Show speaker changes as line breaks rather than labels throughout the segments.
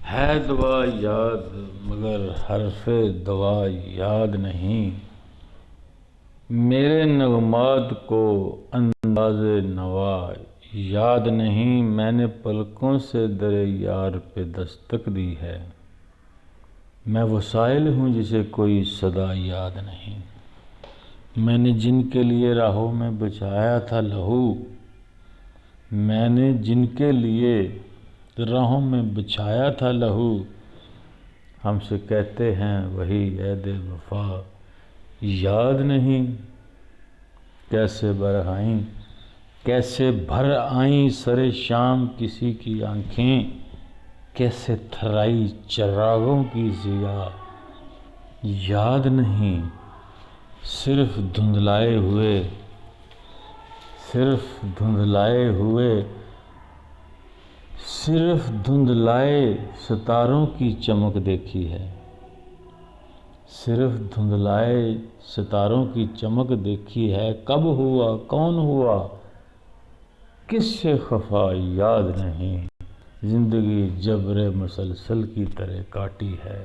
ہے دوا یاد مگر حرف دوا یاد نہیں، میرے نغمات کو انداز نوا یاد نہیں، میں نے پلکوں سے در یار پہ دستک دی ہے، میں وہ سائل ہوں جسے کوئی صدا یاد نہیں، میں نے جن کے لیے راہوں میں بچایا تھا لہو، میں نے جن کے لیے راہوں میں بچھایا تھا لہو، ہم سے کہتے ہیں وہی عہد وفا یاد نہیں، کیسے بھر آئیں سر شام کسی کی آنکھیں، کیسے تھرائی چراغوں کی ضیا یاد نہیں، صرف دھندلائے ستاروں کی چمک دیکھی ہے، صرف دھندلائے ستاروں کی چمک دیکھی ہے، کب ہوا کون ہوا کس سے خفا یاد نہیں، زندگی جبر مسلسل کی طرح کاٹی ہے،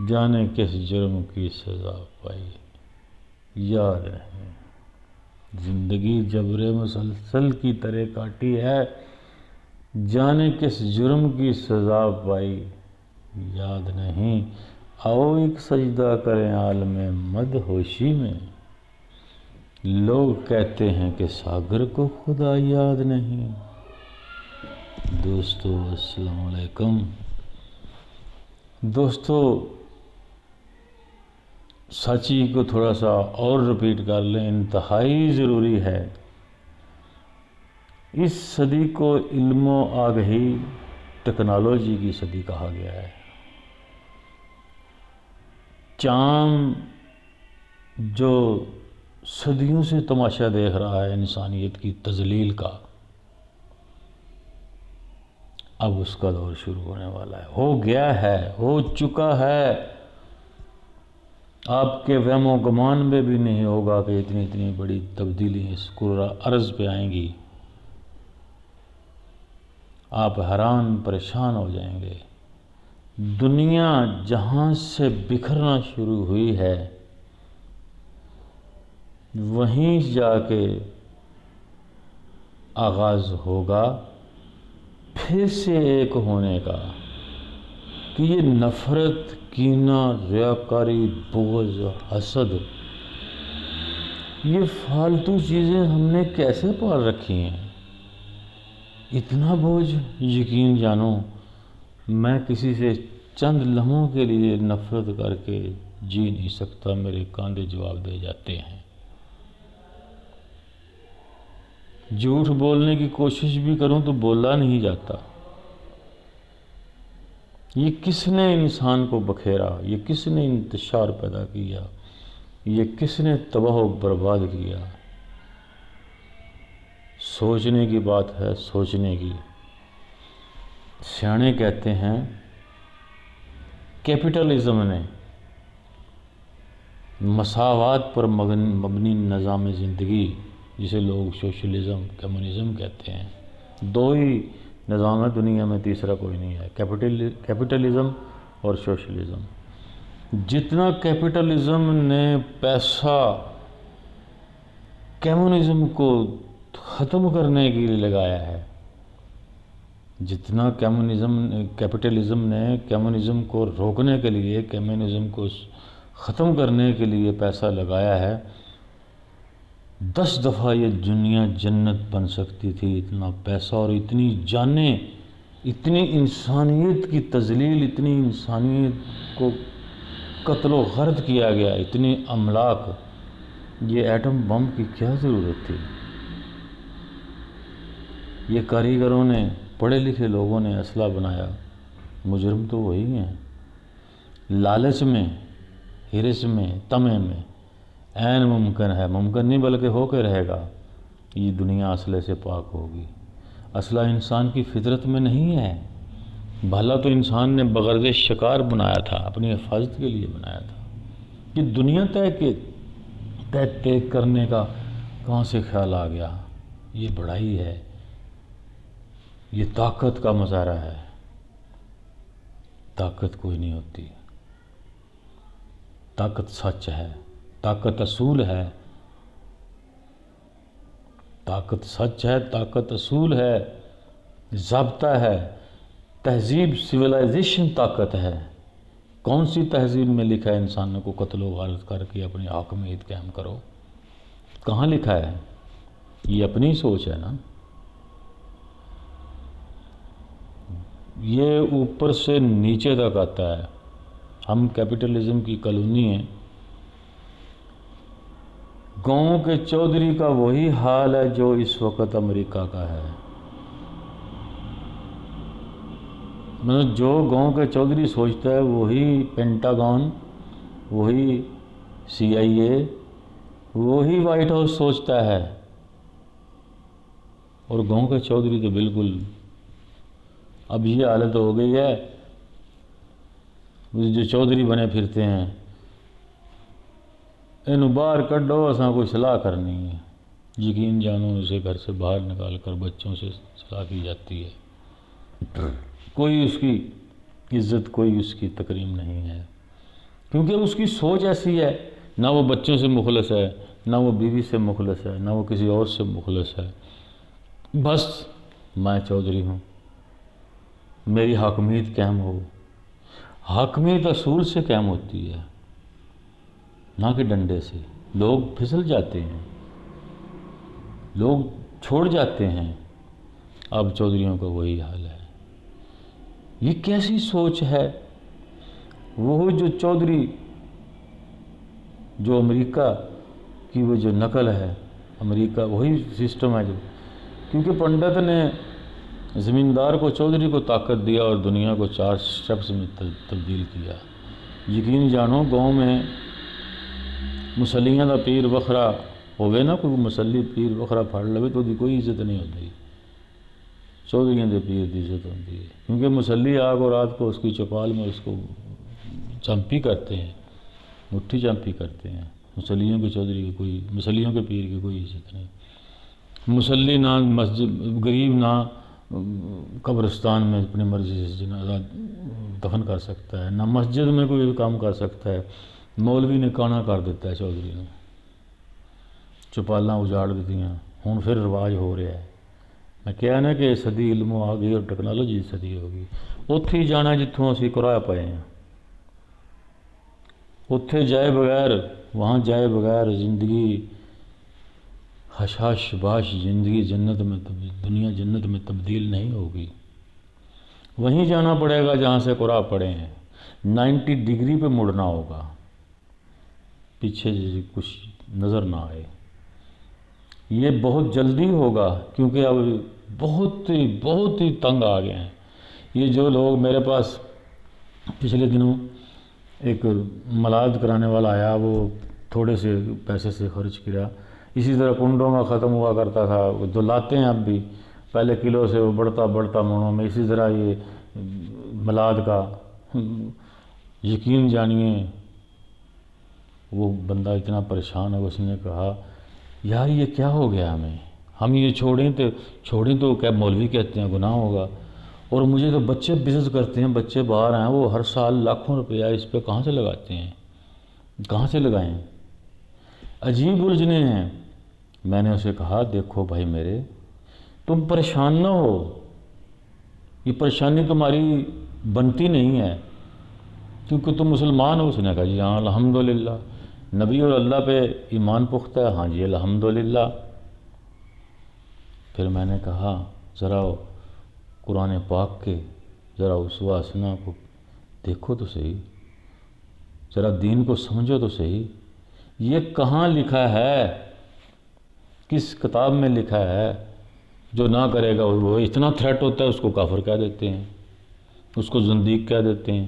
جانے کس جرم کی سزا پائی یاد نہیں، زندگی جبر مسلسل کی طرح کاٹی ہے، جانے کس جرم کی سزا پائی یاد نہیں، آؤ ایک سجدہ کریں عالم مدہوشی میں، لوگ کہتے ہیں کہ ساگر کو خدا یاد نہیں۔ دوستو السلام علیکم۔ دوستو سچی کو تھوڑا سا اور رپیٹ کر لیں، انتہائی ضروری ہے۔ اس صدی کو علم و آگہی ٹیکنالوجی کی صدی کہا گیا ہے۔ چاند جو صدیوں سے تماشا دیکھ رہا ہے انسانیت کی تذلیل کا، اب اس کا دور شروع ہونے والا ہے، ہو گیا ہے، ہو چکا ہے، آپ کے وہم و گمان میں بھی نہیں ہوگا کہ اتنی بڑی تبدیلی اس کرۂ ارض پہ آئیں گی، آپ حیران پریشان ہو جائیں گے۔ دنیا جہاں سے بکھرنا شروع ہوئی ہے وہیں جا کے آغاز ہوگا پھر سے ایک ہونے کا، کہ یہ نفرت، کینہ، ریاکاری، بغض، حسد، یہ فالتو چیزیں ہم نے کیسے پال رکھی ہیں؟ اتنا بوجھ، یقین جانو میں کسی سے چند لمحوں کے لیے نفرت کر کے جی نہیں سکتا، میرے کاندھے جواب دے جاتے ہیں۔ جھوٹ بولنے کی کوشش بھی کروں تو بولا نہیں جاتا۔ یہ کس نے انسان کو بکھیرا؟ یہ کس نے انتشار پیدا کیا؟ یہ کس نے تباہ و برباد کیا؟ سوچنے کی بات ہے، سوچنے کی۔ سیانے کہتے ہیں کیپٹلزم نے مساوات پر مبنی نظام زندگی، جسے لوگ سوشلزم، کمیونزم کہتے ہیں، دو ہی نظام ہے دنیا میں، تیسرا کوئی نہیں ہے، کیپٹلزم اور سوشلزم۔ جتنا کیپٹلزم نے پیسہ کمیونزم کو ختم کرنے کے لیے لگایا ہے، جتنا کیپٹلزم نے کمیونزم کو روکنے کے لیے، کمیونزم کو ختم کرنے کے لیے پیسہ لگایا ہے، 10 دفعہ یہ دنیا جنت بن سکتی تھی۔ اتنا پیسہ اور اتنی جانیں، اتنی انسانیت کی تذلیل، اتنی انسانیت کو قتل و غارت کیا گیا، اتنی املاک، یہ ایٹم بم کی کیا ضرورت تھی؟ یہ کاریگروں نے، پڑھے لکھے لوگوں نے اسلحہ بنایا، مجرم تو وہی ہیں۔ لالچ میں، ہرس میں، طمع میں عین ممکن ہے، ممکن نہیں بلکہ ہو کے رہے گا، یہ دنیا اسلحے سے پاک ہوگی۔ اسلحہ انسان کی فطرت میں نہیں ہے، بھلا تو انسان نے بغرض شکار بنایا تھا، اپنی حفاظت کے لیے بنایا تھا۔ یہ دنیا طے کرنے کا کہاں سے خیال آ گیا؟ یہ بڑائی ہے، یہ طاقت کا مظاہرہ ہے، طاقت کوئی نہیں ہوتی، طاقت سچ ہے، طاقت اصول ہے، طاقت سچ ہے، طاقت اصول ہے، ضابطہ ہے، تہذیب سویلائزیشن طاقت ہے۔ کون سی تہذیب میں لکھا ہے انسانوں کو قتل و غارت کر کے اپنی حاکمیت قائم کرو؟ کہاں لکھا ہے؟ یہ اپنی سوچ ہے نا، یہ اوپر سے نیچے تک آتا ہے۔ ہم کیپٹلزم کی کالونی ہیں، گاؤں کے چودھری کا وہی حال ہے جو اس وقت امریکہ کا ہے۔ مطلب جو گاؤں کے چودھری سوچتا ہے وہی پینٹاگون، وہی CIA، وہی وائٹ ہاؤس سوچتا ہے، اور گاؤں کے چودھری تو بالکل اب یہ حالت ہو گئی ہے، جو چودھری بنے پھرتے ہیں، انہوں باہر کڈو اساں کوئی صلاح کرنی ہے، یقین جانو اسے گھر سے باہر نکال کر بچوں سے صلاح کی جاتی ہے، کوئی اس کی عزت، کوئی اس کی تکریم نہیں ہے، کیونکہ اس کی سوچ ایسی ہے، نہ وہ بچوں سے مخلص ہے، نہ وہ بیوی سے مخلص ہے، نہ وہ کسی اور سے مخلص ہے، بس میں چودھری ہوں، میری حاکمیت قائم ہو۔ حاکمیت اصول سے قائم ہوتی ہے، نہ کہ ڈنڈے سے۔ لوگ پھسل جاتے ہیں، لوگ چھوڑ جاتے ہیں، اب چودھریوں کا وہی حال ہے۔ یہ کیسی سوچ ہے؟ وہ جو چودھری، جو امریکہ کی وہ جو نقل ہے، امریکہ وہی سسٹم ہے جو، کیونکہ پنڈت نے زمیندار کو، چودھری کو طاقت دیا اور دنیا کو 4 اسٹیپس میں تبدیل کیا۔ یقین جانو گاؤں میں مسلیاں دا پیر وکھرا ہوئے نا، کوئی مسلی پیر وکھرا پھڑ لوے تو دی کوئی عزت نہیں ہوتی، چودھریاں دے پیر دی عزت ہوتی ہے، کیونکہ مسلی آگ اور رات کو اس کی چوپال میں اس کو چمپی کرتے ہیں، مٹھی چمپی کرتے ہیں۔ مسلیوں کے چودھری کی کوئی، مسلیوں کے پیر کی کوئی عزت نہیں۔ مسلی نہ مسجد، غریب نہ قبرستان میں اپنی مرضی سے جنازہ دفن کر سکتا ہے، نہ مسجد میں کوئی کام کر سکتا ہے۔ مولوی نے کانا کر دیتا ہے چودھری نے، چوپالاں اجاڑ دیتی ہیں، ہوں پھر رواج ہو رہا ہے۔ میں کہا نا کہ صدی علم آ گئی اور ٹیکنالوجی صدی ہو گئی، اتھے ہی جانا جتھوں اسی قرآن پائے ہیں، اتھے جائے بغیر، وہاں جائے بغیر زندگی حشاش باش، زندگی جنت میں، دنیا جنت میں تبدیل نہیں ہوگی۔ وہیں جانا پڑے گا جہاں سے قرآن پڑھے ہیں، 90 ڈگری پہ مڑنا ہوگا، پیچھے کچھ نظر نہ آئے۔ یہ بہت جلدی ہوگا، کیونکہ اب بہت ہی تنگ آ گئے ہیں۔ یہ جو لوگ میرے پاس پچھلے دنوں ایک ملاد کرانے والا آیا، وہ تھوڑے سے پیسے سے خرچ کیا، اسی طرح کنڈوں کا ختم ہوا کرتا تھا، وہ دلاتے ہیں اب بھی، پہلے کلو سے وہ بڑھتا منوں میں، اسی طرح یہ ملاد کا، یقین جانیے وہ بندہ اتنا پریشان ہے، اس نے کہا یار یہ کیا ہو گیا ہمیں، ہم یہ چھوڑیں تو کیا مولوی کہتے ہیں گناہ ہوگا، اور مجھے تو بچے بزنس کرتے ہیں، بچے باہر ہیں، وہ ہر سال لاکھوں روپیہ اس پہ کہاں سے لگاتے ہیں، کہاں سے لگائیں؟ عجیب الجھنے ہیں۔ میں نے اسے کہا دیکھو بھائی میرے، تم پریشان نہ ہو، یہ پریشانی تمہاری بنتی نہیں ہے، کیونکہ تم مسلمان ہو۔ اس نے کہا جی ہاں الحمدللہ، نبی اور اللہ پہ ایمان پختہ ہے، ہاں جی الحمدللہ۔ پھر میں نے کہا ذرا قرآن پاک کے ذرا اسوہ حسنہ کو دیکھو تو صحیح، ذرا دین کو سمجھو تو صحیح، یہ کہاں لکھا ہے، کس کتاب میں لکھا ہے؟ جو نہ کرے گا وہ اتنا تھریٹ ہوتا ہے، اس کو کافر کہہ دیتے ہیں، اس کو زندیق کہہ دیتے ہیں۔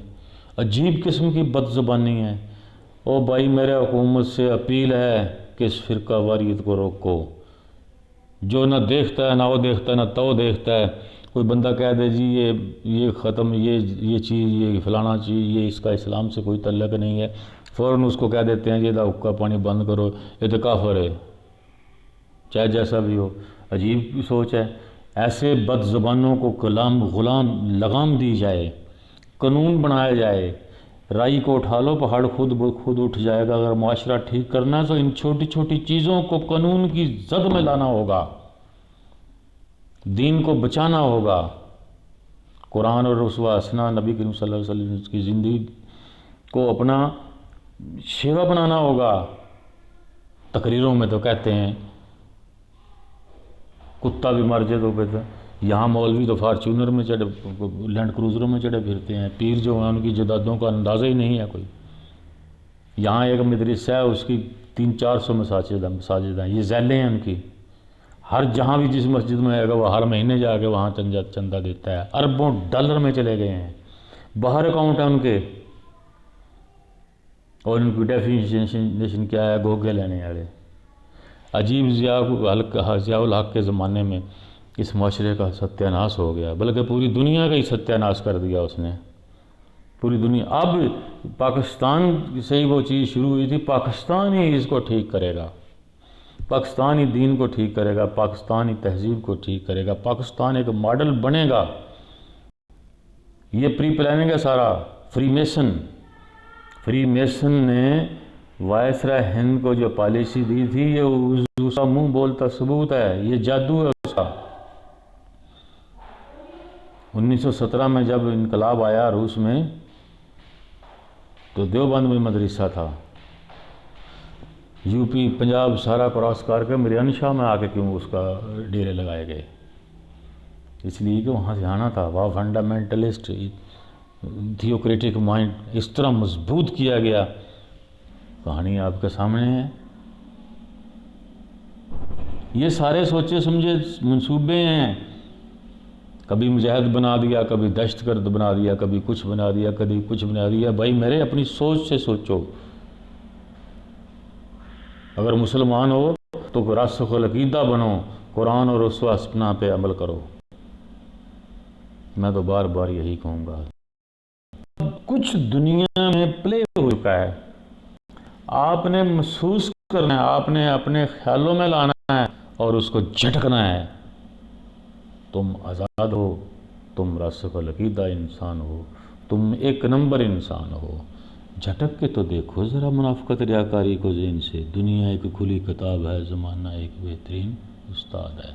عجیب قسم کی بد زبانی ہے۔ او بھائی میرے حکومت سے اپیل ہے کہ اس فرقہ واریت کو روکو، جو نہ دیکھتا ہے نہ وہ دیکھتا ہے نہ تو دیکھتا ہے، کوئی بندہ کہہ دے جی یہ ختم، یہ چیز، یہ فلانا چیز، یہ اس کا اسلام سے کوئی تعلق نہیں ہے، فوراً اس کو کہہ دیتے ہیں یہ دا حقہ پانی بند کرو، یہ تو کافر ہے، چاہے جیسا بھی ہو۔ عجیب سوچ ہے۔ ایسے بد زبانوں کو غلام لگام دی جائے، قانون بنایا جائے، رائی کو اٹھا لو پہاڑ خود اٹھ جائے گا۔ اگر معاشرہ ٹھیک کرنا ہے تو ان چھوٹی چھوٹی چیزوں کو قانون کی زد میں لانا ہوگا، دین کو بچانا ہوگا، قرآن اور اسوہ حسنہ نبی کریم صلی اللہ علیہ وسلم کی زندگی کو اپنا شیوا بنانا ہوگا۔ تقریروں میں تو کہتے ہیں کتا بھی مر جائے تو کہتے ہیں، یہاں مولوی تو فارچونر میں چڑھے، لینڈ کروزروں میں چڑھے پھرتے ہیں، پیر جو ہیں ان کی جدادوں کا اندازہ ہی نہیں ہے کوئی۔ یہاں ایک مدرسہ ہے، اس کی 300-400 مساجد ہیں، یہ ذیلیں ہیں ان کی۔ ہر جہاں بھی جس مسجد میں آئے گا وہ ہر مہینے جا کے وہاں چندہ دیتا ہے، اربوں ڈالر میں چلے گئے ہیں، باہر اکاؤنٹ ہے ان کے، اور ان کی ڈیفینیشن کیا ہے؟ گوگے لینے والے۔ عجیب ضیاء الحق کے زمانے میں اس معاشرے کا ستیہ ناش ہو گیا، بلکہ پوری دنیا کا ہی ستیہ ناش کر دیا اس نے، پوری دنیا۔ اب پاکستان سے ہی وہ چیز شروع ہوئی تھی، پاکستان ہی اس کو ٹھیک کرے گا، پاکستانی دین کو ٹھیک کرے گا، پاکستانی تہذیب کو ٹھیک کرے گا، پاکستان ایک ماڈل بنے گا۔ یہ پری پلاننگ ہے سارا۔ فری میسن نے وائسرائے ہند کو جو پالیسی دی تھی، یہ اس کا منہ بولتا ثبوت ہے، یہ جادو ہے اس کا۔ 1917 میں جب انقلاب آیا روس میں تو دیوبند میں مدرسہ تھا، یو پی پنجاب سارا کراس کر کے مریان شاہ میں آ کے کیوں اس کا ڈیرے لگائے گئے؟ اس لیے کہ وہاں سے آنا تھا۔ وہ فنڈامنٹلسٹ تھیوکریٹک مائنڈ اس طرح مضبوط کیا گیا، کہانی آپ کے سامنے ہے۔ یہ سارے سوچے سمجھے منصوبے ہیں، کبھی مجاہد بنا دیا، کبھی دہشت گرد بنا دیا، کبھی کچھ بنا دیا، کبھی کچھ بنا دیا۔ بھائی میرے اپنی سوچ سے سوچو، اگر مسلمان ہو تو راسخ العقیدہ بنو، قرآن اور اسوہ حسنہ پہ عمل کرو۔ میں تو بار بار یہی کہوں گا، کچھ دنیا میں پلے ہو چکا ہے، آپ نے محسوس کرنا ہے، آپ نے اپنے خیالوں میں لانا ہے اور اس کو جھٹکنا ہے۔ تم آزاد ہو، تم راسخ العقیدہ انسان ہو، تم ایک نمبر انسان ہو۔ جھٹک کے تو دیکھو ذرا منافقت ریاکاری کو ذہن سے۔ دنیا ایک کھلی کتاب ہے، زمانہ ایک بہترین استاد ہے۔